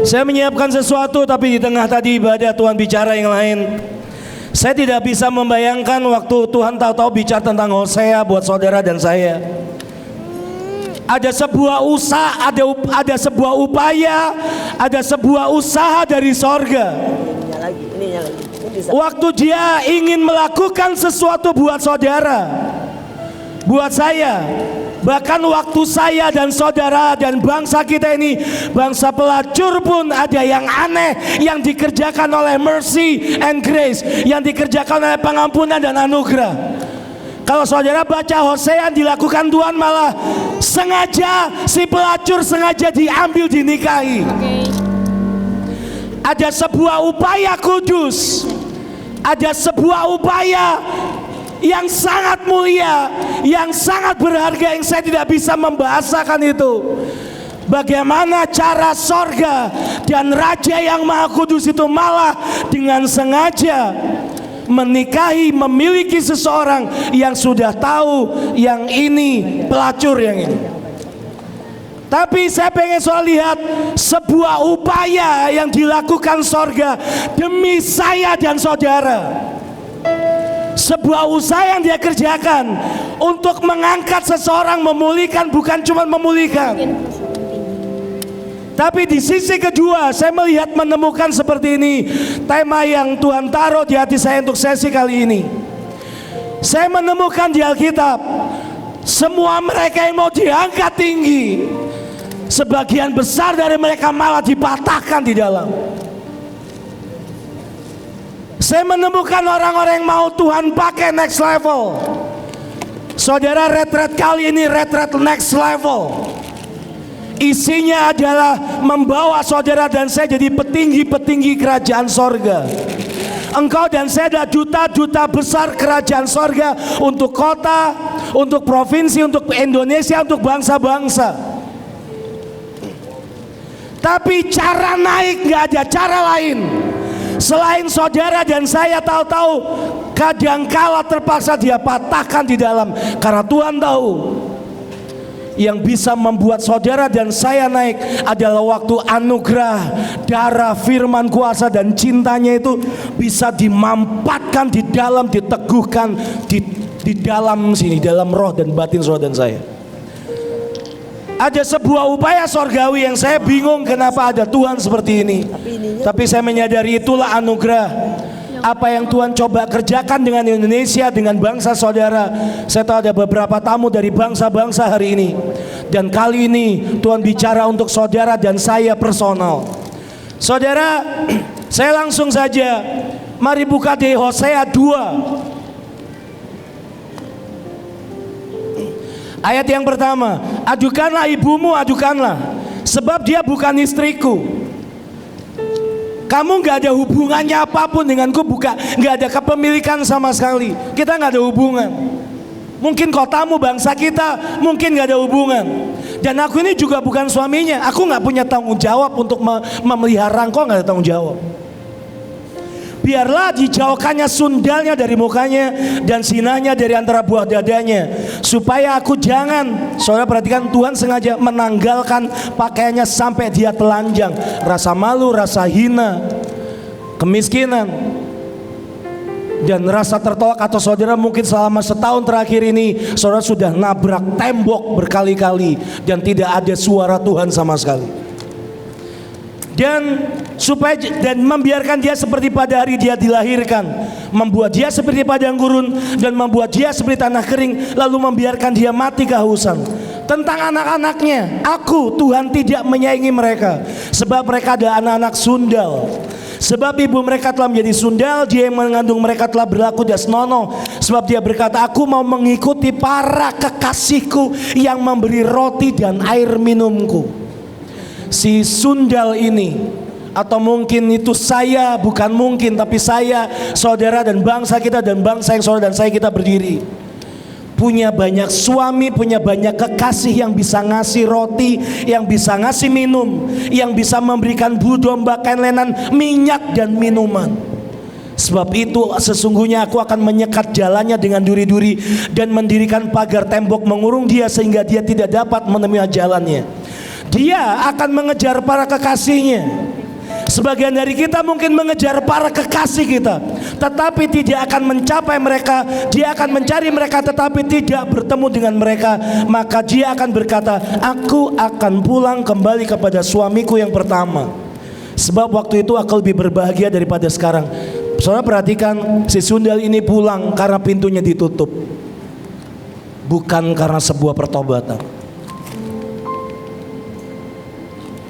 Saya menyiapkan sesuatu, tapi di tengah tadi ibadah Tuhan bicara yang lain. Saya tidak bisa membayangkan waktu Tuhan tahu-tahu bicara tentang Hosea buat saudara dan saya. Ada sebuah usaha, ada sebuah upaya, ada sebuah usaha dari sorga. Waktu dia ingin melakukan sesuatu buat saudara, buat saya, bahkan waktu saya dan saudara dan bangsa kita ini bangsa pelacur pun ada yang aneh yang dikerjakan oleh mercy and grace, yang dikerjakan oleh pengampunan dan anugerah. Kalau saudara baca Hosea dilakukan Tuhan malah sengaja si pelacur sengaja diambil dinikahi. Ada sebuah upaya kudus, ada sebuah upaya yang sangat mulia, yang sangat berharga yang saya tidak bisa membahasakan itu. Bagaimana cara sorga dan Raja yang Maha Kudus itu malah dengan sengaja menikahi, memiliki seseorang yang sudah tahu yang ini pelacur yang ini. Tapi saya pengen soal lihat sebuah upaya yang dilakukan sorga demi saya dan saudara. Sebuah usaha yang dia kerjakan untuk mengangkat seseorang, memulihkan, bukan cuma memulihkan. Tapi di sisi kedua saya melihat menemukan seperti ini. Tema yang Tuhan taruh di hati saya untuk sesi kali ini. Saya menemukan di Alkitab, semua mereka yang mau diangkat tinggi, sebagian besar dari mereka malah dipatahkan di dalam. Saya menemukan orang-orang yang mau Tuhan pakai next level. Saudara, retret kali ini retret next level. Isinya adalah membawa saudara dan saya jadi petinggi-petinggi kerajaan sorga. Engkau dan saya adalah duta-duta besar kerajaan sorga untuk kota, untuk provinsi, untuk Indonesia, untuk bangsa-bangsa. Tapi cara naik gak ada cara lain selain saudara dan saya tahu-tahu kadangkala terpaksa dia patahkan di dalam, karena Tuhan tahu yang bisa membuat saudara dan saya naik adalah waktu anugerah, darah, firman, kuasa dan cintanya itu bisa dimampatkan di dalam, diteguhkan di dalam sini, dalam roh dan batin saudara dan saya. Ada sebuah upaya sorgawi yang saya bingung kenapa ada Tuhan seperti ini. Tapi saya menyadari itulah anugerah. Apa yang Tuhan coba kerjakan dengan Indonesia, dengan bangsa saudara. Saya tahu ada beberapa tamu dari bangsa-bangsa hari ini. Dan kali ini Tuhan bicara untuk saudara dan saya personal. Saudara, saya langsung saja, mari buka di Hosea 2. Ayat yang pertama, adukanlah ibumu, adukanlah, sebab dia bukan istriku. Kamu gak ada hubungannya apapun denganku, gak ada kepemilikan sama sekali. Kita gak ada hubungan. Mungkin kotamu, bangsa kita, mungkin gak ada hubungan. Dan aku ini juga bukan suaminya. Aku gak punya tanggung jawab untuk memelihara engkau, gak ada tanggung jawab. Biarlah dijauhkannya sundalnya dari mukanya dan sinahnya dari antara buah dadanya, supaya aku jangan, saudara perhatikan, Tuhan sengaja menanggalkan pakaiannya sampai dia telanjang. Rasa malu, rasa hina, kemiskinan, dan rasa tertolak. Atau saudara mungkin selama setahun terakhir ini saudara sudah nabrak tembok berkali-kali dan tidak ada suara Tuhan sama sekali. Dan membiarkan dia seperti pada hari dia dilahirkan, membuat dia seperti padang gurun dan membuat dia seperti tanah kering, lalu membiarkan dia mati kehausan. Tentang anak-anaknya, aku Tuhan tidak menyayangi mereka, sebab mereka adalah anak-anak sundal. Sebab ibu mereka telah menjadi sundal, dia yang mengandung mereka telah berlaku dasnono. Sebab dia berkata, aku mau mengikuti para kekasihku yang memberi roti dan air minumku. Si sundal ini, atau mungkin itu saya, bukan mungkin, tapi saya, saudara dan bangsa kita dan bangsa yang saudara dan saya kita berdiri, punya banyak suami, punya banyak kekasih yang bisa ngasih roti, yang bisa ngasih minum, yang bisa memberikan bulu domba, kain lenan, minyak dan minuman. Sebab itu sesungguhnya aku akan menyekat jalannya dengan duri-duri dan mendirikan pagar tembok mengurung dia sehingga dia tidak dapat menemui jalannya. Dia akan mengejar para kekasihnya. Sebagian dari kita mungkin mengejar para kekasih kita, tetapi tidak akan mencapai mereka. Dia akan mencari mereka tetapi tidak bertemu dengan mereka. Maka dia akan berkata, aku akan pulang kembali kepada suamiku yang pertama, sebab waktu itu aku lebih berbahagia daripada sekarang. Saudara perhatikan, si sundal ini pulang karena pintunya ditutup, bukan karena sebuah pertobatan.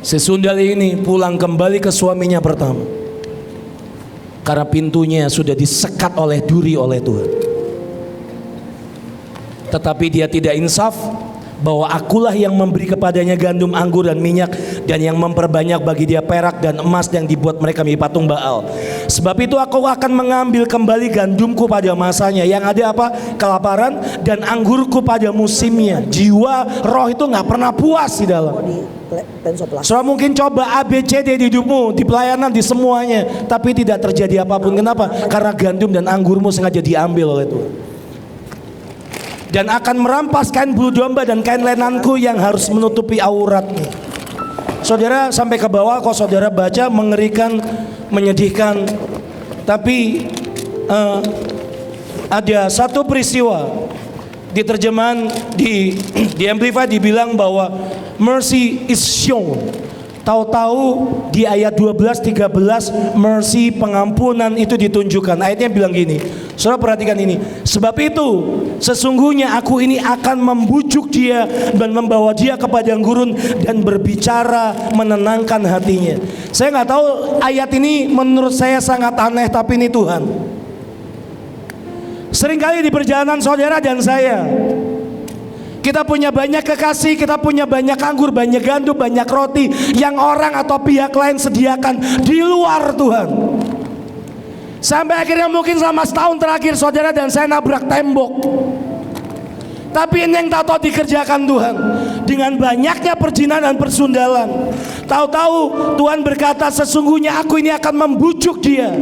Si sundal ini pulang kembali ke suaminya pertama karena pintunya sudah disekat oleh duri oleh Tuhan. Tetapi dia tidak insaf bahwa akulah yang memberi kepadanya gandum, anggur dan minyak, dan yang memperbanyak bagi dia perak dan emas yang dibuat mereka menjadi patung Baal. Sebab itu aku akan mengambil kembali gandumku pada masanya, yang ada apa? Kelaparan, dan anggurku pada musimnya. Jiwa roh itu gak pernah puas di dalam. Saudara mungkin coba ABCD di hidupmu, di pelayanan, di semuanya, tapi tidak terjadi apapun. Kenapa? Karena gandum dan anggurmu sengaja diambil oleh Tuhan. Dan akan merampas kain bulu domba dan kain lenanku yang harus menutupi auratnya. Saudara sampai ke bawah, kalau saudara baca mengerikan, menyedihkan. Tapi ada satu peristiwa di terjemahan di Amplify dibilang bahwa mercy is shown. Tahu-tahu di ayat 12-13 mercy, pengampunan itu ditunjukkan. Ayatnya bilang gini, saudara perhatikan ini. Sebab itu sesungguhnya aku ini akan membujuk dia dan membawa dia ke padang gurun dan berbicara menenangkan hatinya. Saya nggak tahu, ayat ini menurut saya sangat aneh, tapi ini Tuhan. Seringkali di perjalanan saudara dan saya, kita punya banyak kekasih, kita punya banyak anggur, banyak gandum, banyak roti yang orang atau pihak lain sediakan di luar Tuhan. Sampai akhirnya mungkin selama setahun terakhir saudara dan saya nabrak tembok. Tapi ini yang tahu-tahu dikerjakan Tuhan dengan banyaknya perjinan dan persundalan. Tahu-tahu Tuhan berkata, sesungguhnya aku ini akan membujuk dia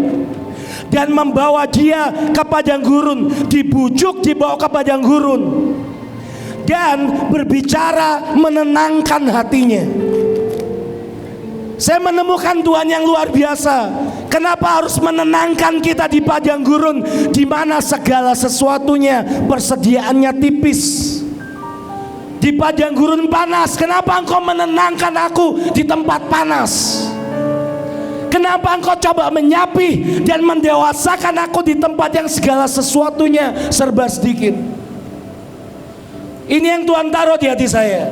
dan membawa dia ke padang gurun. Dibujuk, dibawa ke padang gurun dan berbicara menenangkan hatinya. Saya menemukan Tuhan yang luar biasa. Kenapa harus menenangkan kita di padang gurun, di mana segala sesuatunya persediaannya tipis? Di padang gurun panas, kenapa engkau menenangkan aku di tempat panas? Kenapa engkau coba menyapi dan mendewasakan aku di tempat yang segala sesuatunya serba sedikit? Ini yang Tuhan taruh di hati saya.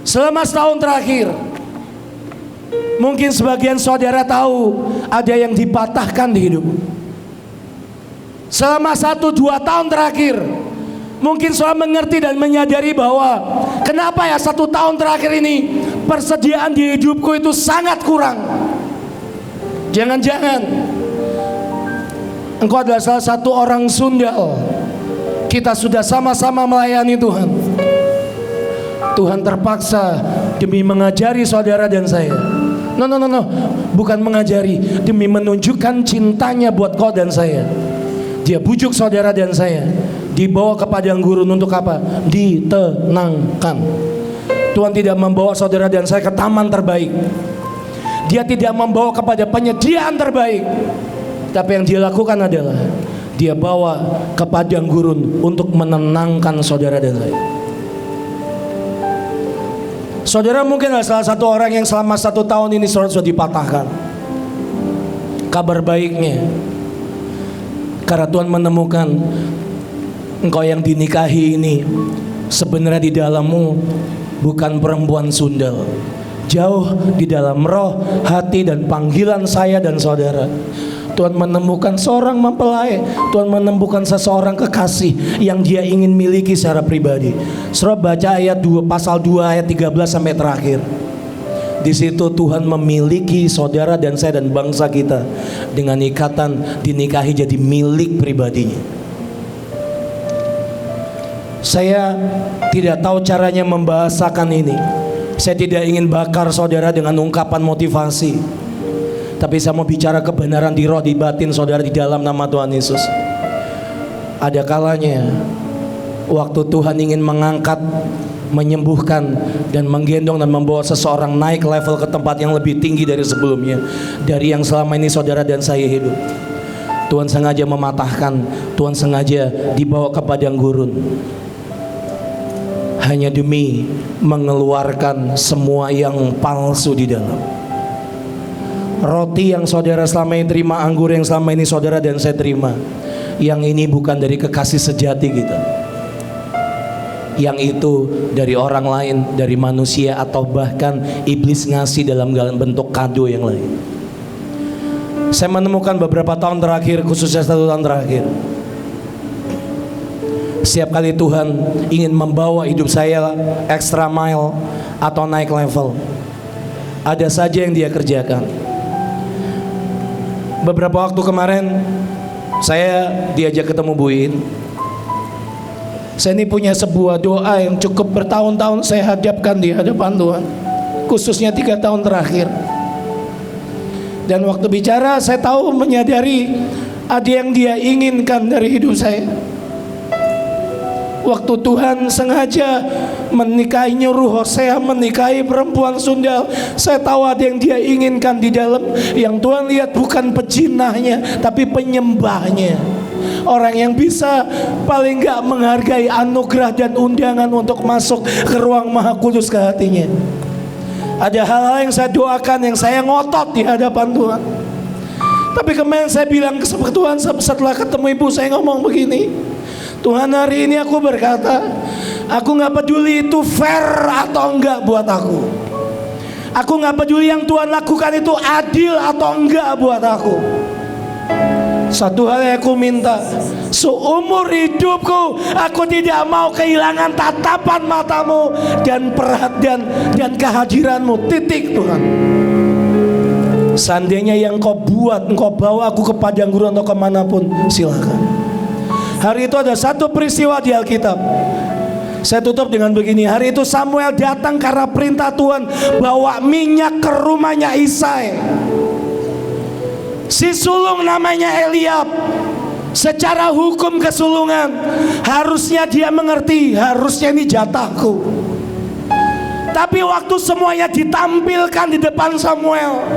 Selama setahun terakhir, mungkin sebagian saudara tahu ada yang dipatahkan di hidup. Selama 1-2 tahun terakhir, mungkin saudara mengerti dan menyadari bahwa kenapa ya 1 tahun terakhir ini persediaan di hidupku itu sangat kurang. Jangan-jangan engkau adalah salah satu orang sundal. Kita sudah sama-sama melayani Tuhan. Tuhan terpaksa demi mengajari saudara dan saya. No, bukan mengajari, demi menunjukkan cintanya buat kau dan saya. Dia bujuk saudara dan saya, dibawa ke padang gurun untuk apa? Ditenangkan. Tuhan tidak membawa saudara dan saya ke taman terbaik. Dia tidak membawa kepada penyediaan terbaik. Tapi yang dia lakukan adalah dia bawa ke padang gurun untuk menenangkan saudara dan saya. Saudara mungkin adalah salah satu orang yang selama 1 tahun ini saudara sudah dipatahkan. Kabar baiknya, karena Tuhan menemukan engkau yang dinikahi ini sebenarnya di dalammu bukan perempuan sundal. Jauh di dalam roh, hati dan panggilan saya dan saudara, Tuhan menemukan seorang mempelai. Tuhan menemukan seseorang kekasih yang dia ingin miliki secara pribadi. Saudara baca ayat 2, pasal 2 ayat 13 sampai terakhir. Di situ Tuhan memiliki saudara dan saya dan bangsa kita dengan ikatan dinikahi jadi milik pribadinya. Saya tidak tahu caranya membahasakan ini. Saya tidak ingin bakar saudara dengan ungkapan motivasi. Tapi saya mau bicara kebenaran di roh, di batin saudara di dalam nama Tuhan Yesus. Ada kalanya waktu Tuhan ingin mengangkat menyembuhkan dan menggendong dan membawa seseorang naik level ke tempat yang lebih tinggi dari sebelumnya, dari yang selama ini saudara dan saya hidup. Tuhan sengaja mematahkan, Tuhan sengaja dibawa ke padang gurun hanya demi mengeluarkan semua yang palsu di dalam. Roti yang saudara selama ini terima, anggur yang selama ini saudara dan saya terima, yang ini bukan dari kekasih sejati kita. Yang itu dari orang lain, dari manusia, atau bahkan iblis ngasih dalam bentuk kado yang lain. Saya menemukan beberapa tahun terakhir, khususnya 1 tahun terakhir, setiap kali Tuhan ingin membawa hidup saya extra mile atau naik level, ada saja yang Dia kerjakan. Beberapa waktu kemarin saya diajak ketemu Bu In. Saya ini punya sebuah doa yang cukup bertahun-tahun saya hadapkan di hadapan Tuhan, khususnya 3 tahun terakhir. Dan waktu bicara saya tahu, menyadari ada yang Dia inginkan dari hidup saya. Waktu Tuhan sengaja menikahi, nyuruh Hosea menikahi perempuan Sundal, saya tahu ada yang Dia inginkan di dalam. Yang Tuhan lihat bukan pejinahnya, tapi penyembahnya. Orang yang bisa paling gak menghargai anugerah dan undangan untuk masuk ke ruang Maha Kudus ke hatinya. Ada hal-hal yang saya doakan, yang saya ngotot di hadapan Tuhan. Tapi kemarin saya bilang ke Tuhan, setelah ketemu ibu saya ngomong begini, Tuhan, hari ini aku berkata, aku gak peduli itu fair atau enggak buat aku. Aku gak peduli yang Tuhan lakukan itu adil atau enggak buat aku. Satu hal yang aku minta, seumur hidupku aku tidak mau kehilangan tatapan matamu dan perhatian dan kehadiranmu. Titik, Tuhan. Seandainya yang Kau buat, Engkau bawa aku ke padang gurun atau kemanapun, silakan. Hari itu ada satu peristiwa di Alkitab. Saya tutup dengan begini. Hari itu Samuel datang karena perintah Tuhan, bawa minyak ke rumahnya Isai. Si sulung namanya Eliab. Secara hukum kesulungan harusnya dia mengerti, harusnya ini jatahku. Tapi waktu semuanya ditampilkan di depan Samuel,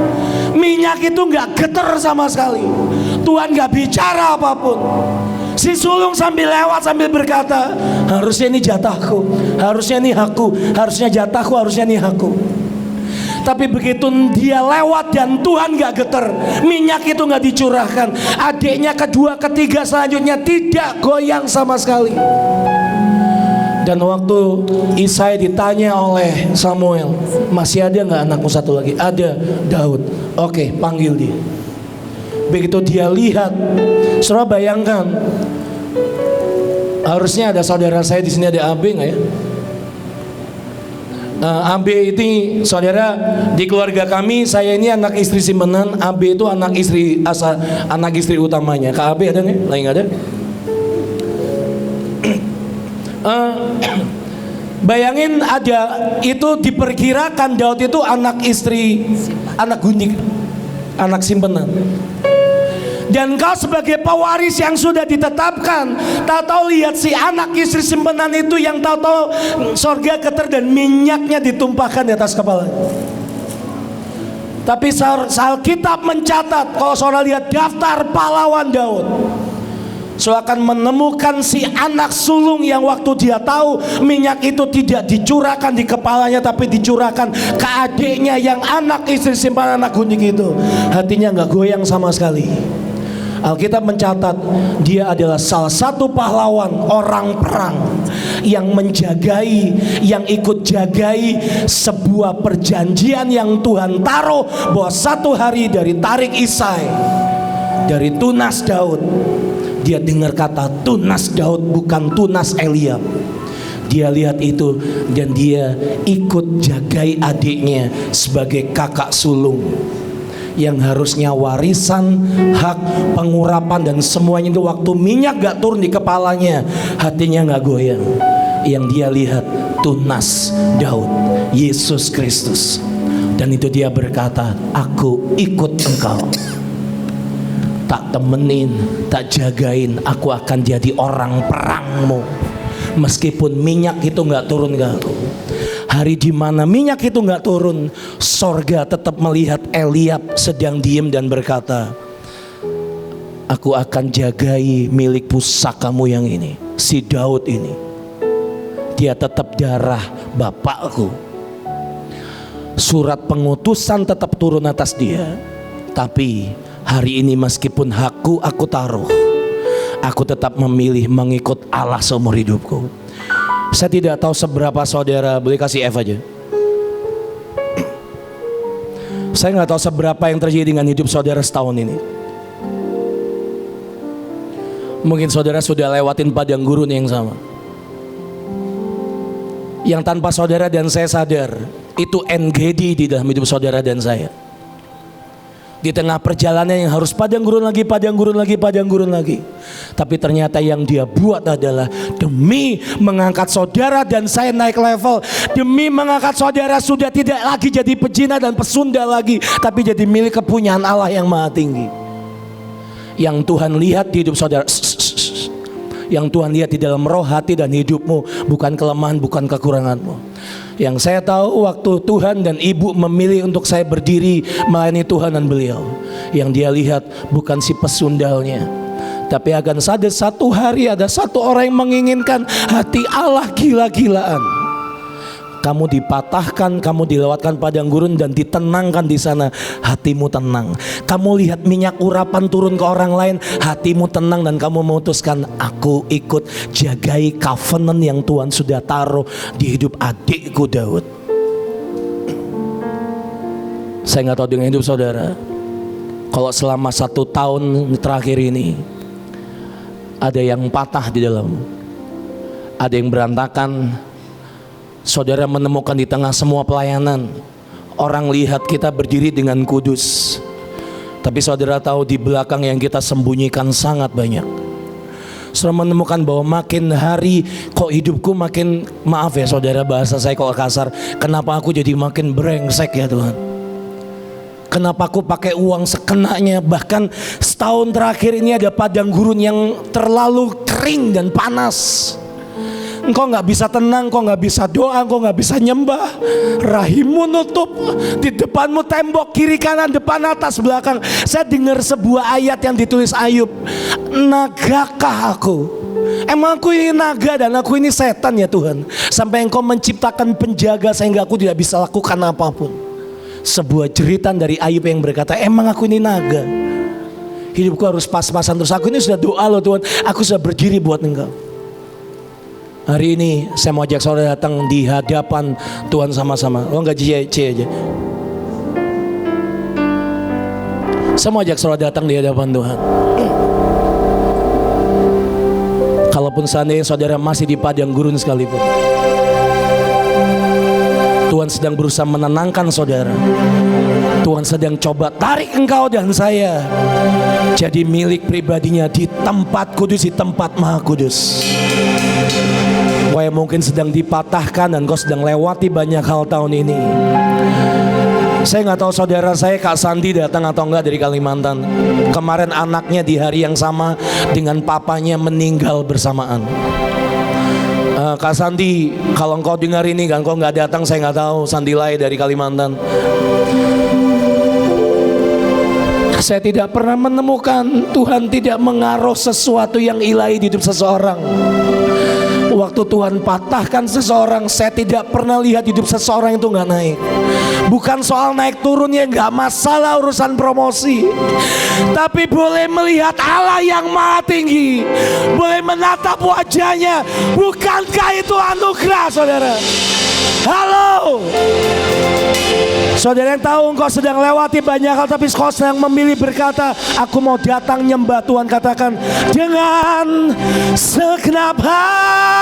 minyak itu gak getar sama sekali. Tuhan gak bicara apapun. Si sulung sambil lewat sambil berkata, harusnya ini jatahku, harusnya ini hakku, harusnya jatahku, harusnya ini hakku. Tapi begitu dia lewat dan Tuhan gak getar, minyak itu gak dicurahkan. Adiknya kedua, ketiga, selanjutnya tidak goyang sama sekali. Dan waktu Isai ditanya oleh Samuel, masih ada gak anakmu satu lagi? Ada, Daud. Oke, panggil dia. Begitu dia lihat, saudara bayangkan, harusnya ada saudara saya di sini, ada AB nggak ya? AB ini saudara di keluarga kami, saya ini anak istri simpenan, AB itu anak istri utamanya. Kak AB ada nih? Lain nggak ada? Bayangin ada, itu diperkirakan Daud itu anak istri, anak gundik, anak simpenan. Dan kau sebagai pewaris yang sudah ditetapkan, tahu-tahu lihat si anak istri simpenan itu yang tahu-tahu sorga getar dan minyaknya ditumpahkan di atas kepala. Tapi Alkitab mencatat, kalau saudara lihat daftar pahlawan Daud, saudara akan menemukan si anak sulung yang waktu dia tahu minyak itu tidak dicurahkan di kepalanya, tapi dicurahkan ke adiknya yang anak istri simpanan anak gundik itu, hatinya nggak goyang sama sekali. Alkitab mencatat dia adalah salah satu pahlawan, orang perang yang menjagai, yang ikut jagai sebuah perjanjian yang Tuhan taruh bahwa satu hari dari tarik Isai, dari tunas Daud, dia dengar kata tunas Daud, bukan tunas Eliab. Dia lihat itu dan dia ikut jagai adiknya sebagai kakak sulung, yang harusnya warisan, hak, pengurapan dan semuanya itu waktu minyak gak turun di kepalanya, hatinya gak goyang. Yang dia lihat tunas Daud, Yesus Kristus. Dan itu dia berkata, aku ikut engkau, tak temenin, tak jagain, aku akan jadi orang perangmu. meskipun minyak itu gak turun ke aku. Hari di mana minyak itu gak turun, sorga tetap melihat Eliab sedang diem dan berkata, aku akan jagai milik pusakamu yang ini. Si Daud ini, dia tetap darah bapakku. Surat pengutusan tetap turun atas dia. Tapi hari ini meskipun hakku aku taruh, aku tetap memilih mengikut Allah seumur hidupku. Saya tidak tahu seberapa saudara, boleh kasih F aja. Saya nggak tahu seberapa yang terjadi dengan hidup saudara setahun ini. Mungkin saudara sudah lewatin padang gurun yang sama, yang tanpa saudara dan saya sadar itu NGD di dalam hidup saudara dan saya. Di tengah perjalanan yang harus padang gurun lagi, padang gurun lagi, padang gurun lagi. Tapi ternyata yang dia buat adalah demi mengangkat saudara dan saya naik level. Demi mengangkat saudara sudah tidak lagi jadi pezina dan pesunda lagi, tapi jadi milik kepunyaan Allah yang maha tinggi. Yang Tuhan lihat di hidup saudara, yang Tuhan lihat di dalam roh, hati dan hidupmu, bukan kelemahan, bukan kekuranganmu. Yang saya tahu waktu Tuhan dan Ibu memilih untuk saya berdiri melayani Tuhan dan beliau, yang dia lihat bukan si pesundalnya, tapi akan ada satu hari ada satu orang yang menginginkan hati Allah gila-gilaan. Kamu dipatahkan, kamu dilewatkan padang gurun dan ditenangkan di sana, hatimu tenang. Kamu lihat minyak urapan turun ke orang lain, hatimu tenang dan kamu memutuskan, aku ikut jagai covenant yang Tuhan sudah taruh di hidup adikku Daud. Saya nggak tahu dengan hidup saudara, kalau selama 1 tahun terakhir ini ada yang patah di dalam, ada yang berantakan. Saudara menemukan di tengah semua pelayanan, orang lihat kita berdiri dengan kudus, tapi saudara tahu di belakang yang kita sembunyikan sangat banyak. Saudara menemukan bahwa makin hari kok hidupku makin, maaf ya saudara bahasa saya kalau kasar, kenapa aku jadi makin brengsek ya Tuhan. Kenapa aku pakai uang sekenanya. Bahkan setahun terakhir ini ada padang gurun yang terlalu kering dan panas. Engkau gak bisa tenang, engkau gak bisa doa, engkau gak bisa nyembah. Rahimmu nutup, di depanmu tembok, kiri kanan, depan atas belakang. Saya dengar sebuah ayat yang ditulis Ayub, nagakah aku? Emang aku ini naga dan aku ini setan ya Tuhan, sampai engkau menciptakan penjaga sehingga aku tidak bisa lakukan apapun. Sebuah jeritan dari Ayub yang berkata, emang aku ini naga? Hidupku harus pas-pasan terus. Aku ini sudah doa loh Tuhan, aku sudah berdiri buat engkau. Hari ini saya mau ajak saudara datang di hadapan Tuhan sama-sama. Oh enggak cie aja. Saya mau ajak saudara datang di hadapan Tuhan. Kalaupun seandainya saudara masih di padang gurun sekalipun, Tuhan sedang berusaha menenangkan saudara. Tuhan sedang coba tarik engkau dan saya jadi milik pribadinya di tempat kudus, di tempat maha kudus. Kau yang mungkin sedang dipatahkan dan kau sedang lewati banyak hal tahun ini. Saya nggak tahu saudara saya Kak Sandi datang atau enggak dari Kalimantan. Kemarin anaknya di hari yang sama dengan papanya meninggal bersamaan. Kak Sandi, kalau engkau dengar ini kan, kau nggak datang, saya nggak tahu. Sandi Lai dari Kalimantan. Saya tidak pernah menemukan Tuhan tidak mengaruh sesuatu yang ilahi di hidup seseorang. Waktu Tuhan patahkan seseorang, saya tidak pernah lihat hidup seseorang itu nggak naik. Bukan soal naik turunnya, nggak masalah urusan promosi, tapi boleh melihat Allah yang maha tinggi, boleh menatap wajahnya. Bukankah itu anugerah saudara? Halo saudara yang tahu engkau sedang lewati banyak hal, tapi engkau sedang memilih berkata, aku mau datang nyembah Tuhan. Katakan, dengan segenap hati